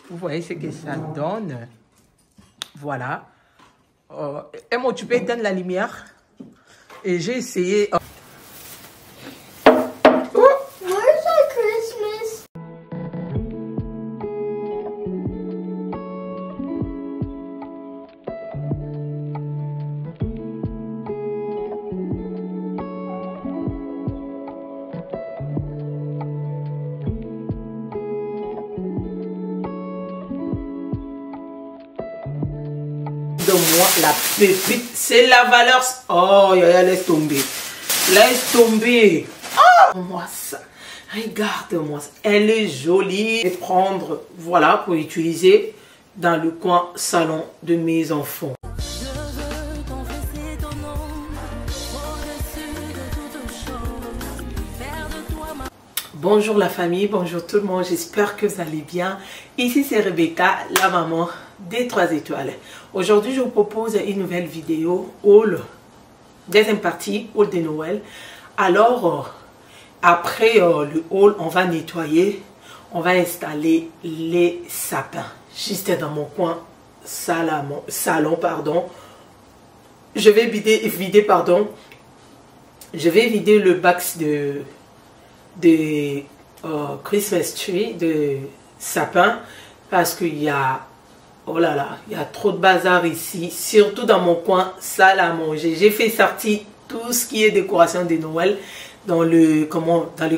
Vous voyez ce que ça donne. Voilà. Et moi, tu peux éteindre la lumière. Et j'ai essayé... Where's our Christmas? De moi, la pépite, c'est la valeur. Oh, laisse tomber. Laisse tomber. Oh, moi ça. Regarde-moi. Elle est jolie. Je vais prendre, voilà, pour utiliser dans le coin salon de mes enfants. Bonjour la famille, bonjour tout le monde, j'espère que vous allez bien. Ici c'est Rebecca, la maman des 3 étoiles. Aujourd'hui je vous propose une nouvelle vidéo, haul, deuxième partie, haul de Noël. Alors, après le haul, on va nettoyer, on va installer les sapins. Juste dans mon coin salon, pardon. Je vais vider le box de Christmas tree, de sapin, parce qu'il y a, oh là là, il y a trop de bazar ici, surtout dans mon coin salle à manger. J'ai fait sortir tout ce qui est décoration de Noël dans le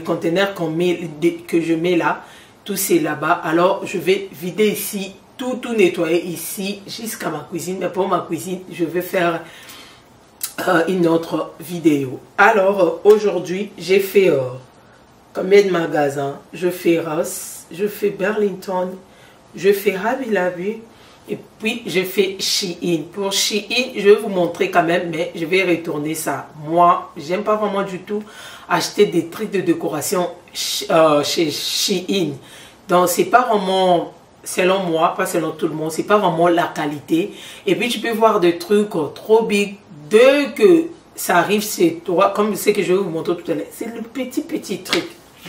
conteneur que je mets là, tout c'est là-bas. Alors je vais vider ici, tout nettoyer ici jusqu'à ma cuisine, mais pour ma cuisine je vais faire une autre vidéo. Alors aujourd'hui j'ai fait combien de magasins? Je fais Ross, je fais Burlington, je fais Hobby Lobby et puis je fais Shein. Pour Shein, je vais vous montrer quand même, mais je vais retourner ça. Moi, j'aime pas vraiment du tout acheter des trucs de décoration chez Shein. Donc, c'est pas vraiment, selon moi, pas selon tout le monde, c'est pas vraiment la qualité. Et puis, tu peux voir des trucs trop big, dès que ça arrive chez toi, comme ce que je vais vous montrer tout à l'heure. C'est le petit truc.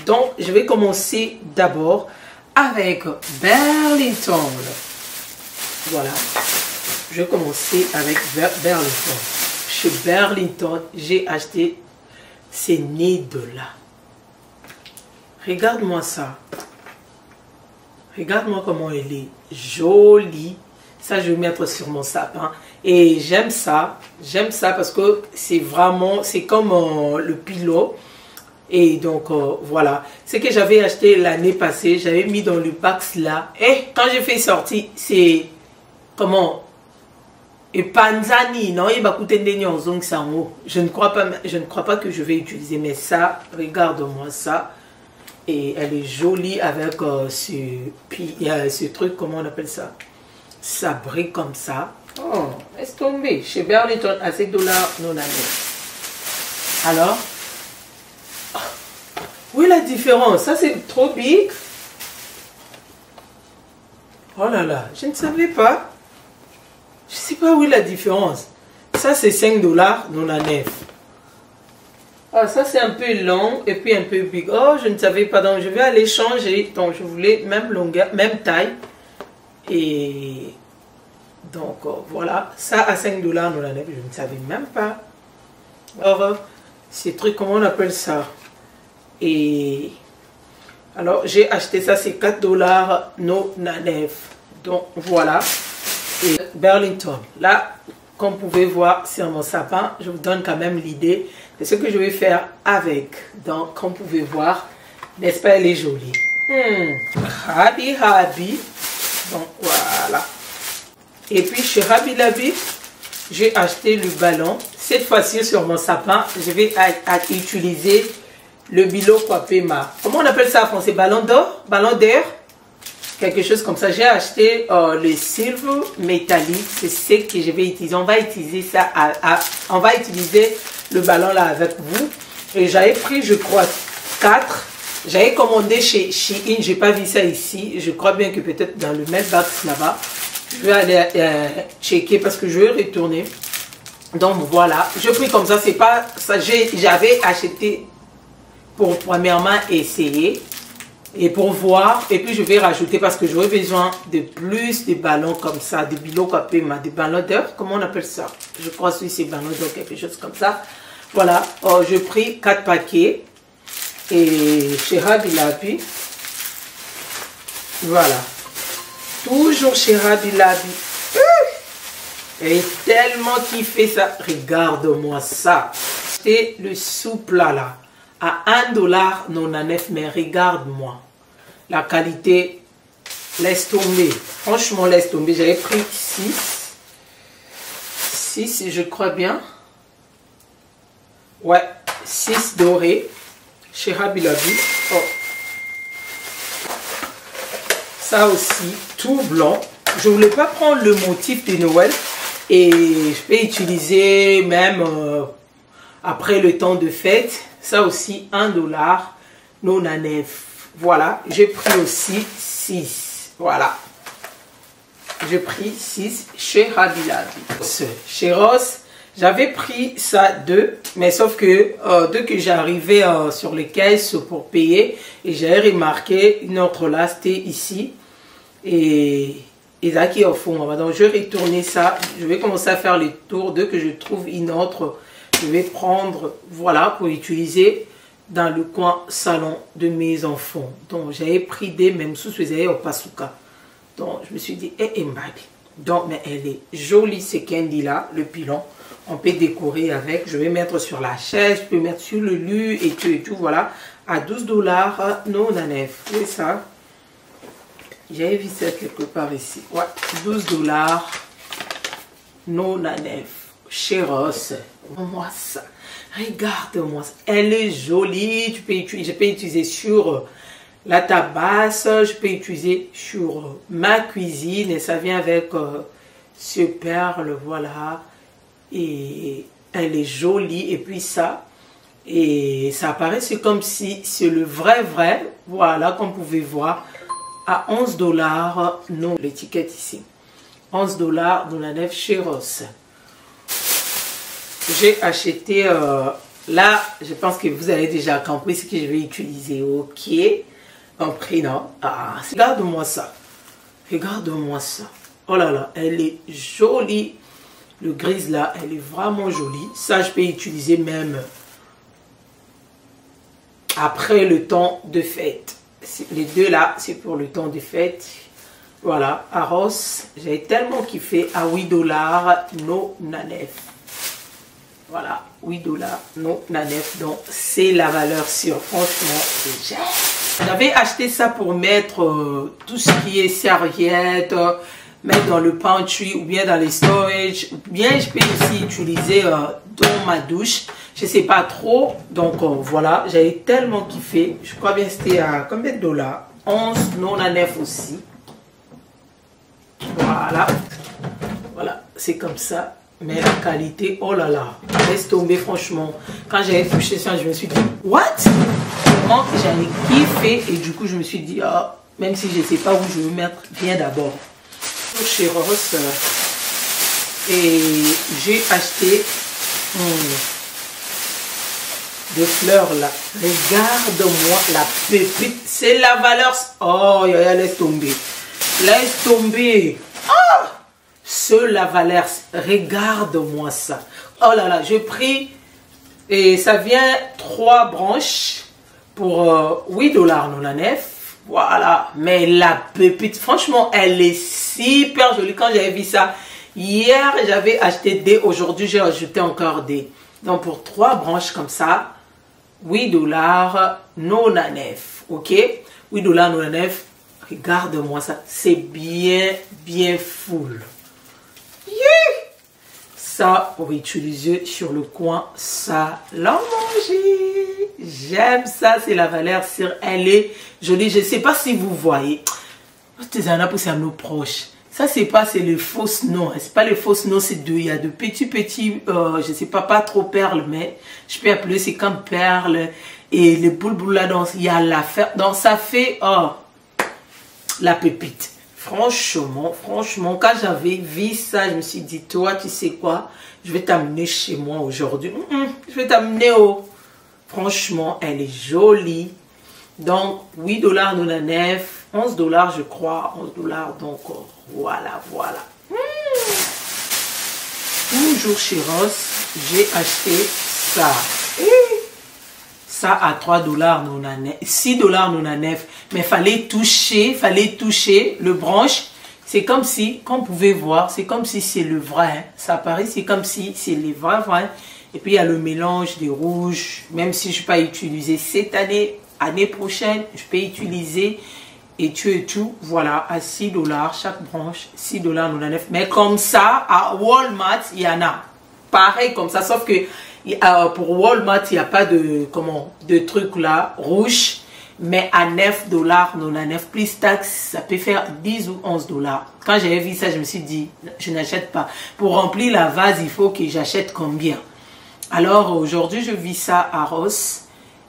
Donc, je vais commencer d'abord avec Burlington. Voilà. Je vais commencer avec Burlington. Chez Burlington, j'ai acheté ces nids-là. Regarde-moi ça. Regarde-moi comment elle est jolie. Ça, je vais mettre sur mon sapin. Et j'aime ça. J'aime ça parce que c'est vraiment, c'est comme le pilot. Et donc, voilà. Ce que j'avais acheté l'année passée, j'avais mis dans le box là. Et quand j'ai fait sortir, c'est, comment, et Panzani, non, il va coûter des nyonzong ça en haut. Je ne crois pas que je vais utiliser, mais ça, regarde-moi ça. Et elle est jolie avec ce truc, comment on appelle ça? Ça brille comme ça. Oh, laisse tomber. Chez Burlington, à $7 non année. Alors, où est la différence? Ça, c'est trop big. Oh là là, je ne savais pas. Je ne sais pas où est la différence. Ça, c'est $5 non année. Ah, ça, c'est un peu long et puis un peu big. Oh, je ne savais pas. Donc, je vais aller changer. Donc, je voulais même longueur, même taille. Et donc, voilà. Ça, à $5 non année. Je ne savais même pas. Alors, ces trucs, comment on appelle ça? Et alors j'ai acheté ça, c'est $4 non année. Donc voilà. Et Burlington, là comme vous pouvez voir sur mon sapin, je vous donne quand même l'idée de ce que je vais faire avec. Donc comme vous pouvez voir, n'est-ce pas, elle est jolie. Hobby. Donc voilà. Et puis chez Hobby Lobby, j'ai acheté le ballon. Cette fois-ci sur mon sapin, je vais utiliser le bilo Kwapema. Comment on appelle ça en français? Ballon d'or? Ballon d'air? Quelque chose comme ça. J'ai acheté le silver métallique. C'est ce que je vais utiliser. On va utiliser ça. On va utiliser le ballon là avec vous. Et j'avais pris, je crois, 4. J'avais commandé chez Shein. J'ai pas vu ça ici. Je crois bien que peut-être dans le mailbox là-bas. Je vais aller checker parce que je vais retourner. Donc voilà. Je pris comme ça. C'est pas ça. J'avais acheté pour premièrement essayer. Et pour voir, et puis je vais rajouter parce que j'aurai besoin de plus de ballons comme ça, des ballons d'heure, comment on appelle ça? Je crois que c'est ballons d'heure, quelque chose comme ça. Voilà, j'ai pris 4 paquets et chez Hobby Lobby, voilà, toujours chez Hobby Lobby. Et tellement kiffé ça, regarde-moi ça. C'est le soupe là. À $1,99, mais regarde-moi. La qualité, laisse tomber. Franchement, laisse tomber. J'avais pris 6, je crois bien. Ouais, 6 dorés chez Hobby Lobby. Oh. Ça aussi, tout blanc. Je ne voulais pas prendre le motif de Noël. Et je peux utiliser même après le temps de fête. Ça aussi, $1,99. Voilà, j'ai pris aussi 6. Voilà. J'ai pris 6 chez Hobby Lobby. Chez Ross, j'avais pris ça 2. Mais sauf que dès que j'arrivais sur les caisses pour payer, et j'avais remarqué une autre là, c'était ici. Et là qui est au fond. Donc je vais retourner ça. Je vais commencer à faire le tour. Dès que je trouve une autre, je vais prendre, voilà, pour utiliser dans le coin salon de mes enfants. Donc j'avais pris des mêmes sous-faisais au Pasuka. Donc je me suis dit, donc mais elle est jolie, ce candy là, le pilon. On peut décorer avec. Je vais mettre sur la chaise, je peux mettre sur le lu et tout, voilà. À $12,99. C'est ça. J'avais vu ça quelque part ici. Ouais, $12,99 chez Ross. Moi ça. Regarde-moi ça. Elle est jolie. Je peux utiliser sur la tabasse. Je peux utiliser sur ma cuisine. Et ça vient avec ce perle. Voilà. Et elle est jolie. Et puis ça. Et ça apparaît. C'est comme si c'est le vrai. Voilà, comme vous pouvez voir. À $11, non, l'étiquette ici. $11,99 chez Ross. J'ai acheté, là, je pense que vous avez déjà compris ce que je vais utiliser. Ok, compris, non? Ah, regarde-moi ça. Regarde-moi ça. Oh là là, elle est jolie. Le grise là, elle est vraiment jolie. Ça, je peux utiliser même après le temps de fête. Les deux là, c'est pour le temps de fête. Voilà, à Ross, j'ai tellement kiffé à $8,99. Voilà, $8,99. Donc, c'est la valeur sûre. Franchement, j'avais acheté ça pour mettre tout ce qui est serviette, mettre dans le pantry ou bien dans les storage. Ou bien, je peux aussi utiliser dans ma douche. Je sais pas trop. Donc, voilà, j'avais tellement kiffé. Je crois bien c'était à combien de $? $11,99 aussi. Voilà. Voilà, c'est comme ça. Mais la qualité, oh là là, laisse tomber franchement. Quand j'avais touché ça, je me suis dit, what? Comment j'avais kiffé. Et du coup, je me suis dit, oh, même si je ne sais pas où je veux mettre, viens d'abord. Chez Ross. Et j'ai acheté des fleurs là. Regarde-moi la pépite. C'est la valeur. Oh, laisse tomber. Laisse tomber. Oh! C'est la valeur. Regarde-moi ça. Oh là là, j'ai pris. Et ça vient 3 branches pour $8,99. Voilà. Mais la pépite, franchement, elle est super jolie. Quand j'avais vu ça, hier, j'avais acheté des. Aujourd'hui, j'ai ajouté encore des. Donc, pour 3 branches comme ça, $8,99. Ok? $8,99. Regarde-moi ça. C'est bien full. Ça, pour utiliser sur le coin salon manger. J'aime ça. C'est la valeur sur. Elle est jolie. Je ne sais pas si vous voyez. C'est un pour c'est nos proches. Ça, c'est pas, c'est les fausses noms. C'est pas les fausses noms, c'est deux. Il y a de petits, je sais pas trop perles, mais je peux appeler, c'est comme perles. Et les boules là, donc, il y a l'affaire. Donc, ça fait, la pépite. Franchement, quand j'avais vu ça, je me suis dit, toi, tu sais quoi? Je vais t'amener chez moi aujourd'hui. Je vais t'amener au... Franchement, elle est jolie. Donc 8,99 $, 11 $ je crois, 11 $. Donc voilà. Toujours chez Ross, j'ai acheté ça. Ça à 3,99 $, 6,99 $. Mais fallait toucher le branche. C'est comme si, comme vous pouvez voir, c'est comme si c'est le vrai. Hein. Ça paraît, c'est comme si c'est les vrais. Et puis il y a le mélange des rouges. Même si je ne vais pas utiliser cette année, année prochaine, je peux utiliser et tout. Voilà, à 6 $, chaque branche, 6,99 $. Mais comme ça, à Walmart, il y en a. Pareil comme ça, sauf que pour Walmart, il n'y a pas de truc là, rouge. Mais à 9,99 $, plus taxe, ça peut faire 10 ou 11 $. Quand j'avais vu ça, je me suis dit, je n'achète pas. Pour remplir la vase, il faut que j'achète combien? Alors aujourd'hui, je vis ça à Ross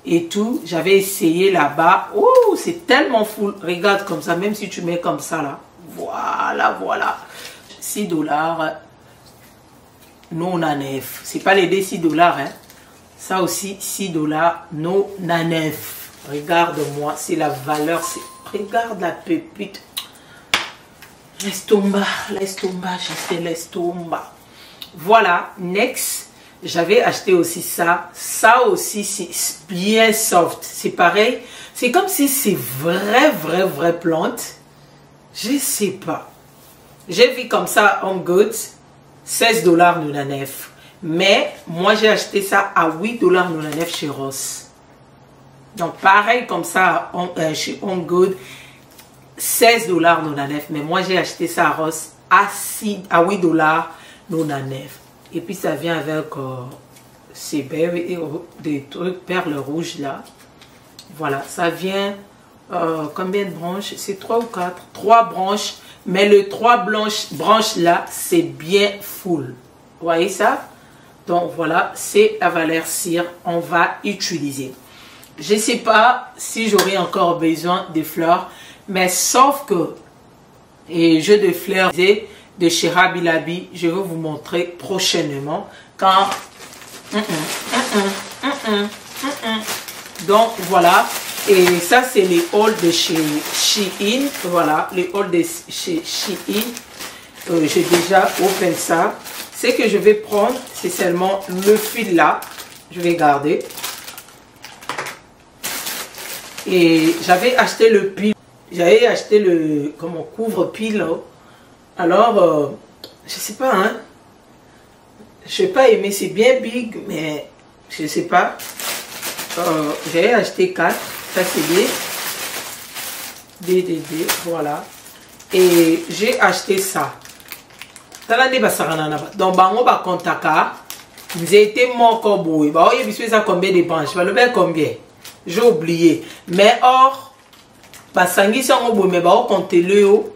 et tout. J'avais essayé là-bas. Oh, c'est tellement full. Regarde comme ça, même si tu mets comme ça là. Voilà. 6 $. Non à 9. C'est pas les 6 $, hein. Ça aussi, 6 $, non à 9. Regarde-moi, c'est la valeur. Regarde la pépite. Laisse tomber. Voilà, next. J'avais acheté aussi ça. Ça aussi, c'est bien soft. C'est pareil. C'est comme si c'est vraie plante. Je sais pas. J'ai vu comme ça en Goods. 16,99 $. Mais moi, j'ai acheté ça à 8,99 $ chez Ross. Donc, pareil comme ça chez Home Good. 16,99 $. Mais moi, j'ai acheté ça à Ross à 8,99 $. Et puis ça vient avec ces des trucs perles rouges là. Voilà, ça vient combien de branches? C'est 3 ou 4? 3 branches. Mais le 3 branches là, c'est bien full. Vous voyez ça? Donc voilà, c'est la valeur cire. On va utiliser. Je ne sais pas si j'aurai encore besoin de fleurs. Mais sauf que les jeux de fleurs de chez Hobby Lobby, je vais vous montrer prochainement quand donc voilà, et ça c'est les hauls de chez Shein. Voilà, les hauls de chez Shein. J'ai déjà open ça. Ce que je vais prendre, c'est seulement le fil là, je vais garder. Et j'avais acheté le pile, j'avais acheté le couvre-pile. Alors, je sais pas, hein. Je n'ai pas aimé, c'est bien big, mais je sais pas. J'ai acheté 4, ça c'est des, voilà. Et j'ai acheté ça. Donc, bango ba kontaka, j'ai été mort comme boy. Bah, oui, bisous ça combien de branches? Bah, le bien combien? J'ai oublié. Mais or, bah, sangi ça on mais bah, on compte le haut.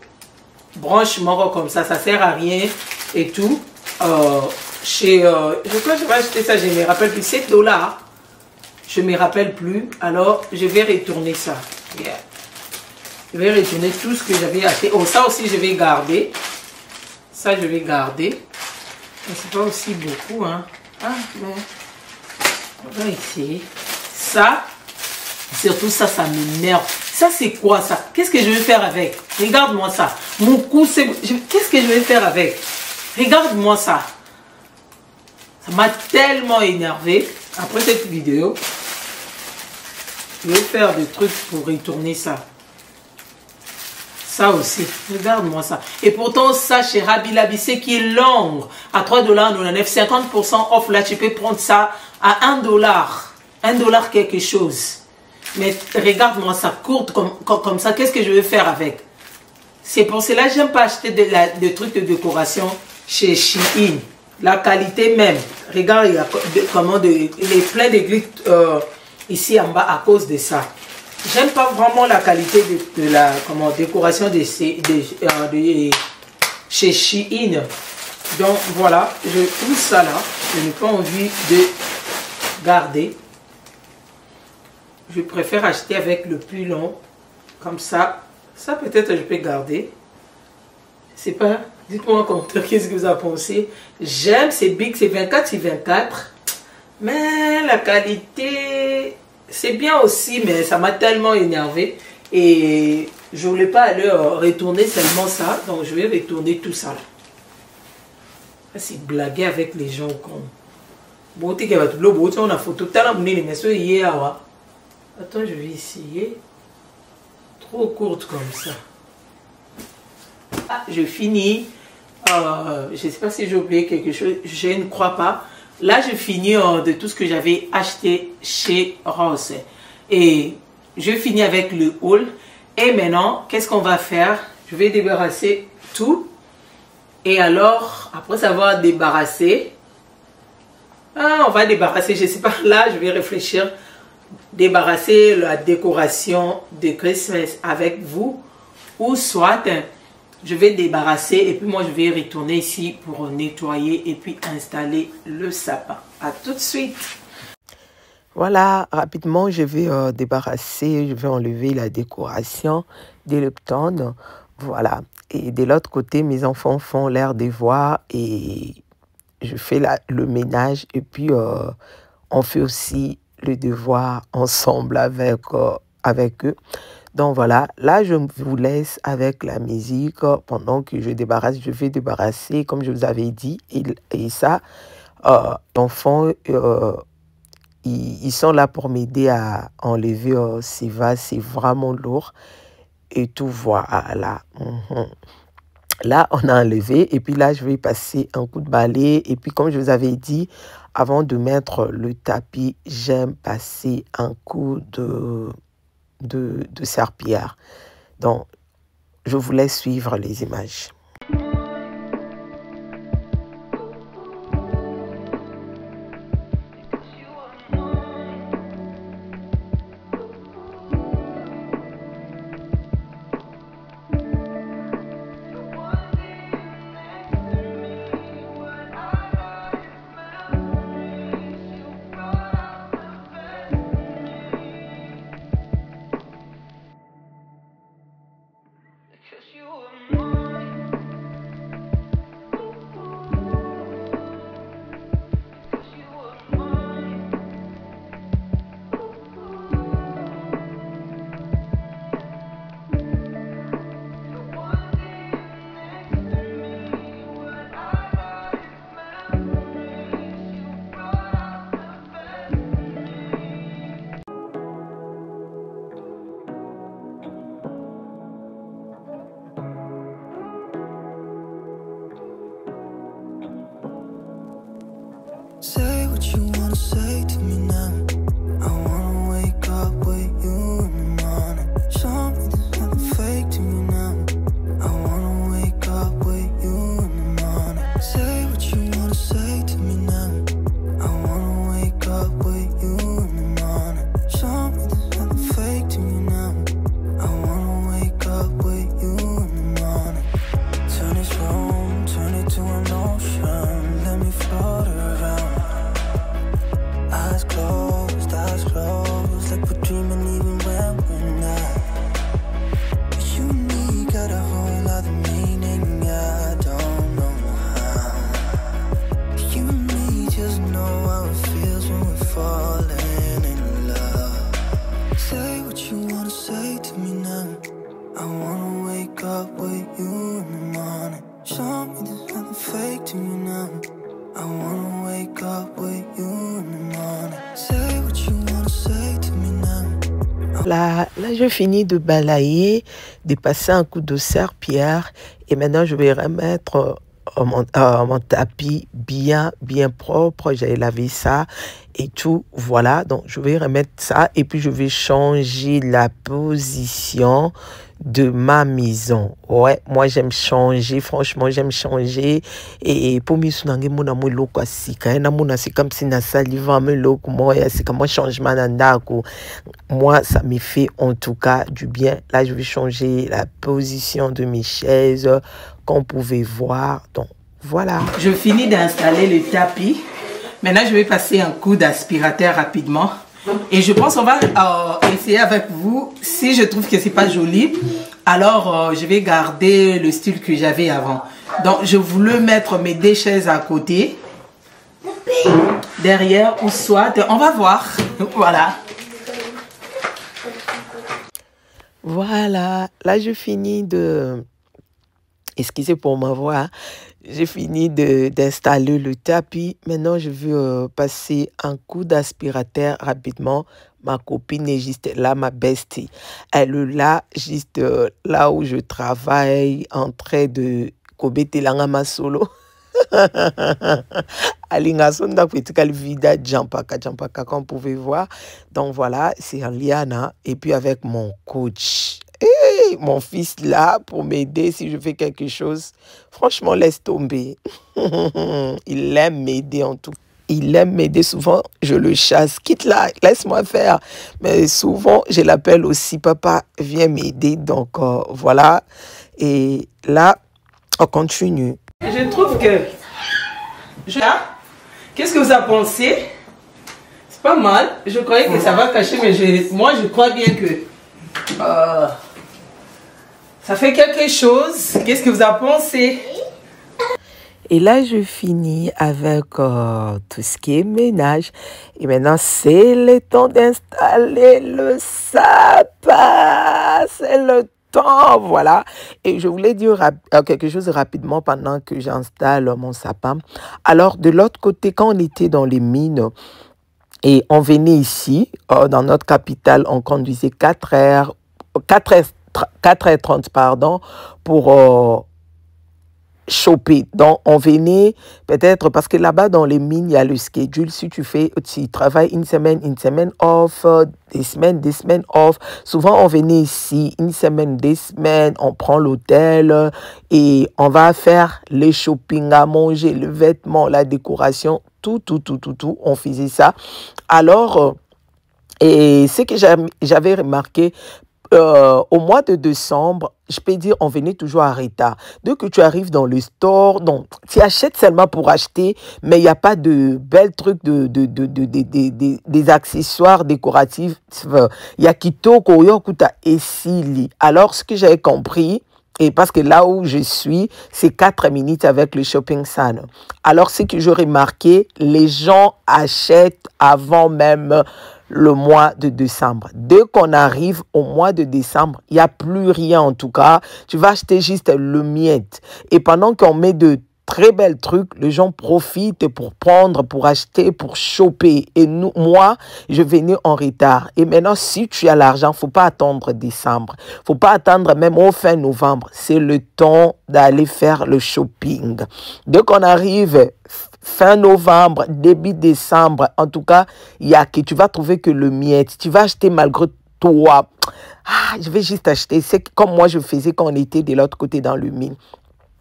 Branche mort comme ça sert à rien et tout. Je crois que je vais acheter ça, je me rappelle plus, 7 $. Je me rappelle plus. Alors, je vais retourner ça. Yeah. Je vais retourner tout ce que j'avais acheté. Oh, ça aussi, je vais garder. Ça, je vais garder. Mais c'est pas aussi beaucoup, hein. Ah, mais on va essayer. Ça, surtout ça, ça m'énerve. Ça, c'est quoi ça? Qu'est-ce que je vais faire avec? Regarde-moi ça. Mon cou, c'est... Qu'est-ce que je vais faire avec? Regarde-moi ça. Ça m'a tellement énervé. Après cette vidéo, je vais faire des trucs pour retourner ça. Ça aussi. Regarde-moi ça. Et pourtant, ça, chez Hobby Lobby, c'est qui est long. À 3,99 $, 50% off. Là, tu peux prendre ça à 1 $. 1 $ quelque chose. Mais regarde-moi ça, courte comme ça. Qu'est-ce que je vais faire avec? C'est pour cela que j'aime pas acheter des trucs de décoration chez Shein. La qualité même. Regarde, il y a il est plein de glitter ici en bas à cause de ça. J'aime pas vraiment la qualité de la décoration chez Shein. Donc voilà, je trouve ça là. Je n'ai pas envie de garder. Je préfère acheter avec le plus long. Comme ça. Ça peut-être je peux garder. Je sais pas. Dites-moi en commentaire qu'est-ce que vous en pensez. J'aime, c'est big, c'est 24 sur 24. Mais la qualité, c'est bien aussi, mais ça m'a tellement énervé. Et je voulais pas aller retourner seulement ça. Donc je vais retourner tout ça là. C'est blaguer avec les gens comme. Bon, tu vas tout le monde, on a photo. Attends, je vais essayer. Trop courte comme ça. Ah, je finis. Je ne sais pas si j'ai oublié quelque chose. Je ne crois pas. Là, je finis de tout ce que j'avais acheté chez Ross. Et je finis avec le haul. Et maintenant, qu'est-ce qu'on va faire? Je vais débarrasser tout. Et alors, après avoir débarrassé, on va débarrasser, je ne sais pas, là, je vais réfléchir. Débarrasser la décoration de Christmas avec vous. Ou soit, je vais débarrasser et puis moi, je vais retourner ici pour nettoyer et puis installer le sapin. À tout de suite. Voilà, rapidement, je vais débarrasser, je vais enlever la décoration de l'automne. Voilà. Et de l'autre côté, mes enfants font leurs devoirs et je fais le ménage. Et puis, on fait aussi le devoir ensemble avec eux. Donc voilà, là je vous laisse avec la musique pendant que je débarrasse. Je vais débarrasser comme je vous avais dit. Et ça, les enfants, ils sont là pour m'aider à enlever ces vases. C'est vraiment lourd. Et tout, voilà. Là, on a enlevé. Et puis là, je vais passer un coup de balai. Et puis comme je vous avais dit, avant de mettre le tapis, j'aime passer un coup de serpillière. Donc, je vous laisse suivre les images. Say what you wanna say to me now. I wanna wake up with you in the morning. Show me there's nothing fake to me now. I wanna wake up with you in the morning. Say what you wanna say to me now. I wanna wake up with you in the morning. Show me there's nothing fake to me now. I wanna wake up with you in the morning. Turn this room, turn it to an ocean. Let me float around. Eyes closed, like we're dreaming even when we're not. You and me got a whole other meaning, I don't know how. You and me just know how it feels when we're falling in love. Say what you wanna say to me now. I wanna wake up with you in the morning. Show me there's nothing fake to me now. I wanna wake up with you in the morning. Say what you wanna say to me now. Là, je finis de balayer, de passer un coup de serpillière. Et maintenant, je vais remettre mon tapis bien propre. J'ai lavé ça et tout. Voilà, donc je vais remettre ça. Et puis, je vais changer la position de ma maison. Ouais, moi j'aime changer, franchement j'aime changer. Et pour moi c'est comme si na saliva me look moi c'est comme un changement d'andako. Moi ça me fait en tout cas du bien. Là je vais changer la position de mes chaises qu'on pouvait voir. Donc voilà. Je finis d'installer le tapis. Maintenant je vais passer un coup d'aspirateur rapidement. Et je pense qu'on va essayer avec vous. Si je trouve que c'est pas joli, alors je vais garder le style que j'avais avant. Donc je voulais mettre mes deux chaises à côté, derrière ou soit, on va voir. Voilà. Voilà, là je finis de... Excusez pour ma voix, hein. J'ai fini d'installer le tapis. Maintenant, je veux passer un coup d'aspirateur rapidement. Ma copine est juste là, ma bestie. Elle est là, juste là où je travaille, en train de kobete langama solo. Alingasonda petikal vida jampaka comme vous pouvez voir. Donc voilà, c'est en Liana et puis avec mon coach. Hey, mon fils là pour m'aider si je fais quelque chose. Franchement, laisse tomber. Il aime m'aider en tout cas. Il aime m'aider souvent, je le chasse. Quitte là, laisse-moi faire. Mais souvent, je l'appelle aussi, papa, viens m'aider. Donc voilà. Et là, on continue. Je trouve que... Qu'est-ce que vous en pensez? C'est pas mal. Je croyais que ça va cacher, mais moi je crois bien que... ça fait quelque chose. Qu'est-ce que vous en pensez? Et là, je finis avec tout ce qui est ménage. Et maintenant, c'est le temps d'installer le sapin. C'est le temps, voilà. Et je voulais dire quelque chose rapidement pendant que j'installe mon sapin. Alors, de l'autre côté, quand on était dans les mines, et on venait ici, dans notre capitale, on conduisait 4h30, pardon, pour... choper. Donc, on venait peut-être parce que là-bas, dans les mines, il y a le schedule. Si tu travailles une semaine off, des semaines off. Souvent, on venait ici, une semaine, 2 semaines, on prend l'hôtel et on va faire les shopping, à manger, le vêtement, la décoration, tout. On faisait ça. Alors, et ce que j'avais remarqué, au mois de décembre, je peux dire, on venait toujours à retard. Dès que tu arrives dans le store, donc, tu achètes seulement pour acheter, mais il n'y a pas de belles trucs, des accessoires décoratifs. Il y a kitoko, yokuta et sili. Alors, ce que j'avais compris, et parce que là où je suis, c'est 4 minutes avec le shopping centre. Alors, ce que j'ai remarqué, les gens achètent avant même le mois de décembre. Dès qu'on arrive au mois de décembre, il n'y a plus rien en tout cas. Tu vas acheter juste le miette. Et pendant qu'on met de très belles trucs, les gens profitent pour prendre, pour acheter, pour choper. Et moi, je venais en retard. Et maintenant, si tu as l'argent, il ne faut pas attendre décembre. Il ne faut pas attendre même au fin novembre. C'est le temps d'aller faire le shopping. Dès qu'on arrive... fin novembre, début décembre, en tout cas, il y a que tu vas trouver que le miette. Tu vas acheter malgré toi. Je vais juste acheter. C'est comme moi je faisais quand on était de l'autre côté dans le mine.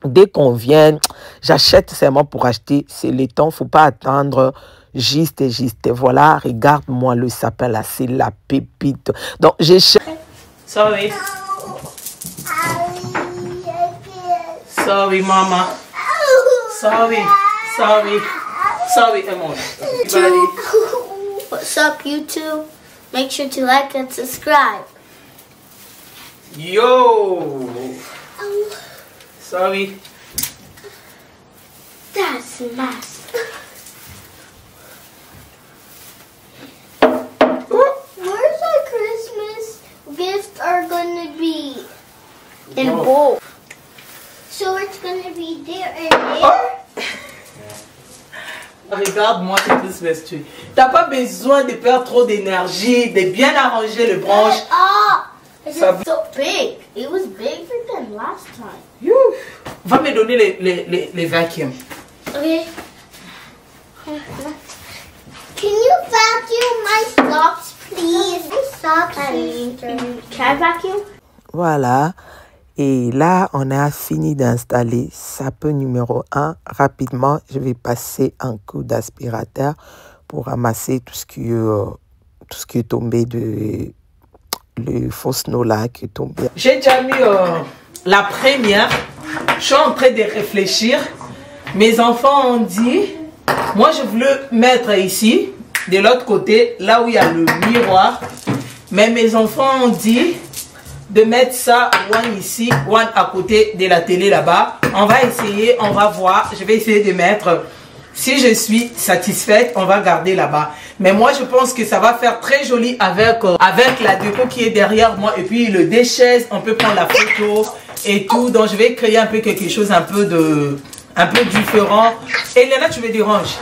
Dès qu'on vient, j'achète seulement pour acheter. C'est le temps, il ne faut pas attendre. Juste. Voilà, regarde-moi le sapin là, c'est la pépite. Donc, j'ai... Sorry. Sorry, mama. Sorry, Emma. What's up, YouTube? Make sure to like and subscribe. Yo! Sorry. That's a mess. Where's our Christmas gifts are gonna be? In a bowl. So it's gonna be there and there? Regarde-moi ce Christmas tree. T'as pas besoin de perdre trop d'énergie, de bien arranger les branches. It's so big. It was bigger than last time. You. Va me donner les vacuums. Okay. Can you vacuum my socks, please? My socks. Can I vacuum? Voilà. Et là, on a fini d'installer sapin numéro 1. Rapidement, je vais passer un coup d'aspirateur pour ramasser tout ce qui est tombé de le faux snow là qui est tombé. J'ai déjà mis la première. Je suis en train de réfléchir. Mes enfants ont dit, moi je voulais mettre ici, de l'autre côté, là où il y a le miroir. Mais mes enfants ont dit de mettre ça, one ici, one à côté de la télé là-bas. On va essayer, on va voir. Je vais essayer de mettre Si je suis satisfaite, on va garder là-bas. Mais moi, je pense que ça va faire très joli avec la déco qui est derrière moi. Et puis, le des chaises, on peut prendre la photo et tout. Donc, je vais créer un peu quelque chose un peu différent. Et là, tu me déranges.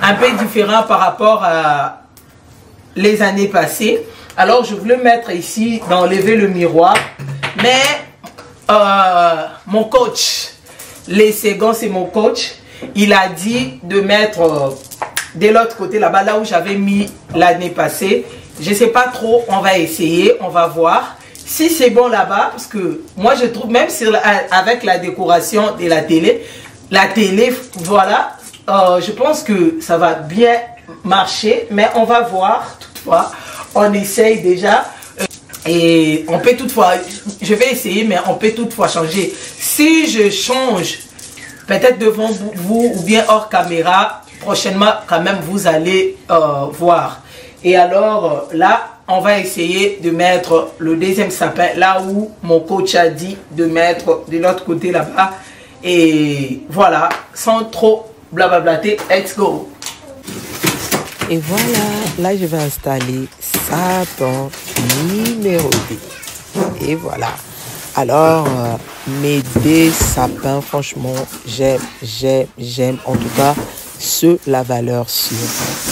Un peu différent par rapport à les années passées. Alors, je voulais mettre ici, d'enlever le miroir. Mais, mon coach, les Ségon, c'est mon coach. Il a dit de mettre de l'autre côté là-bas, là où j'avais mis l'année passée. Je ne sais pas trop, on va essayer, on va voir. Si c'est bon là-bas, parce que moi je trouve, même avec la décoration de la télé, voilà, je pense que ça va bien marcher. Mais on va voir, toutefois, on essaye déjà. Et on peut toutefois, je vais essayer, mais on peut toutefois changer. Si je change, peut-être devant vous ou bien hors caméra, prochainement quand même vous allez voir. Et alors là, on va essayer de mettre le deuxième sapin là où mon coach a dit de mettre de l'autre côté là-bas. Et voilà, sans trop blablablater, let's go. Et voilà, là je vais installer sapin numéro 2. Et voilà. Alors, mes deux sapins, franchement, j'aime. En tout cas, la valeur sûre.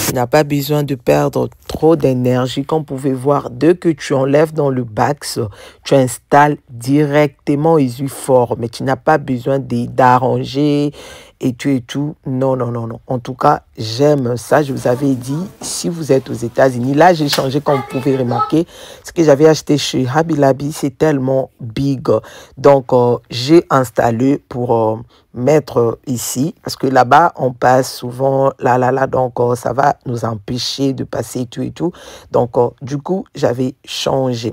Tu n'as pas besoin de perdre trop d'énergie. Comme vous pouvez voir, dès que tu enlèves dans le Bax, tu installes directement Isu fort. Mais tu n'as pas besoin d'arranger et tout. Non. En tout cas, j'aime ça. Je vous avais dit, si vous êtes aux États-Unis, là, j'ai changé, comme vous pouvez remarquer. Ce que j'avais acheté chez Hobby Lobby, c'est tellement big. Donc, j'ai installé pour mettre ici. Parce que là-bas, on passe souvent là. Donc, ça va nous empêcher de passer et tout. Donc, du coup, j'avais changé.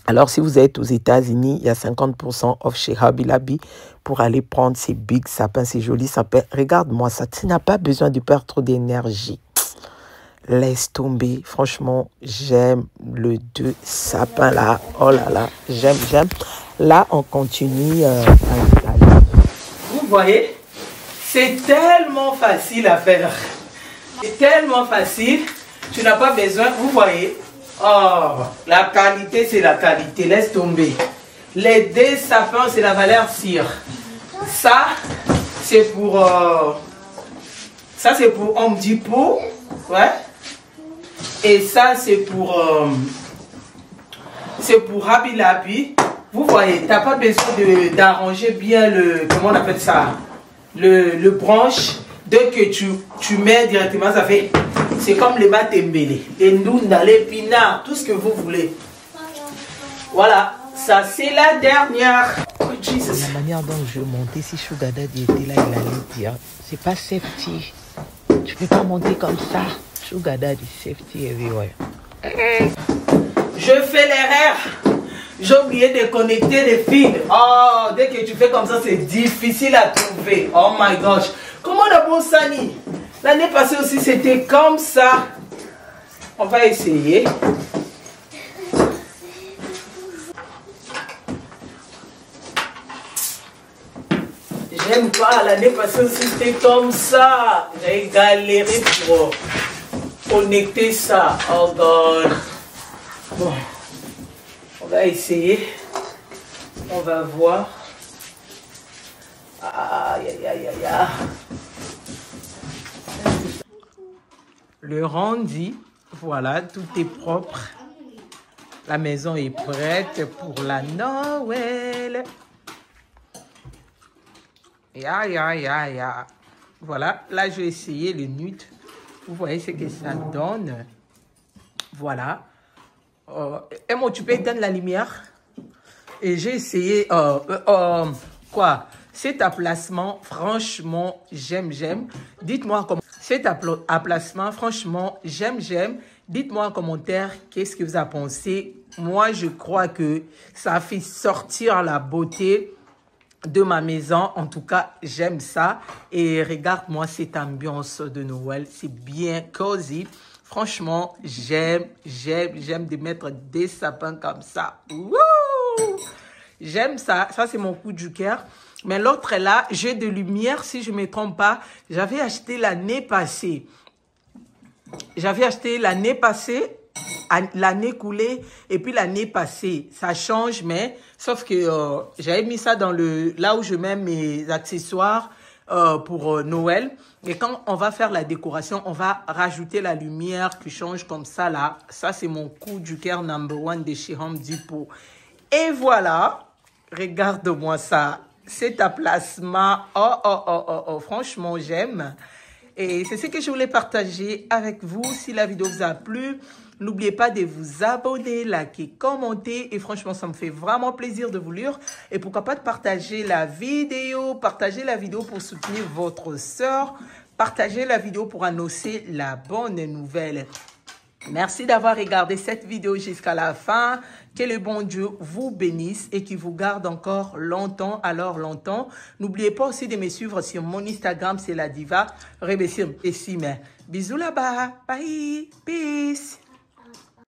Alors, si vous êtes aux États-Unis, il y a 50% off chez Hobby Lobby pour aller prendre ces big sapins, ces jolis sapins. Regarde-moi ça, tu n'as pas besoin de perdre trop d'énergie. Laisse tomber. Franchement, j'aime le 2 sapins là. Oh là là, j'aime. Là, on continue à installer. Vous voyez, c'est tellement facile à faire. C'est tellement facile. Tu n'as pas besoin, vous voyez. Oh, la qualité, c'est la qualité. Laisse tomber. Les deux sapins, c'est la valeur sûre. Ça, c'est pour... on me dit pour... Ouais. Et ça, c'est pour... Hobby Lobby. Vous voyez, tu n'as pas besoin d'arranger bien le... Comment on appelle ça? Le branche. Dès que tu mets directement, ça fait... C'est comme les matembele, les ndunda, les pinards, tout ce que vous voulez. Voilà, ça c'est la dernière. Oh, Jesus. La manière dont je montais, si Sugar Daddy était là, il allait dire, c'est pas safety. Tu peux pas monter comme ça. Sugar Daddy, safety everywhere. Je fais l'erreur. J'ai oublié de connecter les fils. Oh, dès que tu fais comme ça, c'est difficile à trouver. Oh my gosh. Comment d'abord Sani? L'année passée aussi, c'était comme ça. On va essayer. J'aime pas. L'année passée aussi, c'était comme ça. J'ai galéré pour connecter ça. Oh God. Bon. On va essayer. On va voir. Aïe. Le rendu, voilà, tout est propre. La maison est prête pour la Noël. Ya. Voilà, là je vais essayer le nude. Vous voyez ce que ça donne. Voilà. Emma, tu peux éteindre la lumière. Et j'ai essayé, quoi? Cet emplacement, franchement, j'aime. Dites-moi comment. Cet emplacement, franchement, j'aime. Dites-moi en commentaire qu'est-ce que vous avez pensé. Moi, je crois que ça a fait sortir la beauté de ma maison. En tout cas, j'aime ça. Et regarde-moi cette ambiance de Noël. C'est bien cosy. Franchement, j'aime de mettre des sapins comme ça. Wouh! J'aime ça. Ça, c'est mon coup du cœur. Mais l'autre est là. J'ai de lumière, si je ne me trompe pas. J'avais acheté l'année passée. L'année coulée et puis l'année passée. Ça change, mais sauf que j'avais mis ça dans là où je mets mes accessoires pour Noël. Et quand on va faire la décoration, on va rajouter la lumière qui change comme ça là. Ça, c'est mon coup du cœur #1 de chez Home Depot. Et voilà, regarde-moi ça. C'est un plasma. Oh, franchement, j'aime. Et c'est ce que je voulais partager avec vous. Si la vidéo vous a plu, n'oubliez pas de vous abonner, liker, commenter. Et franchement, ça me fait vraiment plaisir de vous lire. Et pourquoi pas de partager la vidéo. Partagez la vidéo pour soutenir votre sœur. Partagez la vidéo pour annoncer la bonne nouvelle. Merci d'avoir regardé cette vidéo jusqu'à la fin. Que le bon Dieu vous bénisse et qu'il vous garde encore longtemps, alors longtemps. N'oubliez pas aussi de me suivre sur mon Instagram, c'est la diva. Bisous là-bas. Bye. Peace.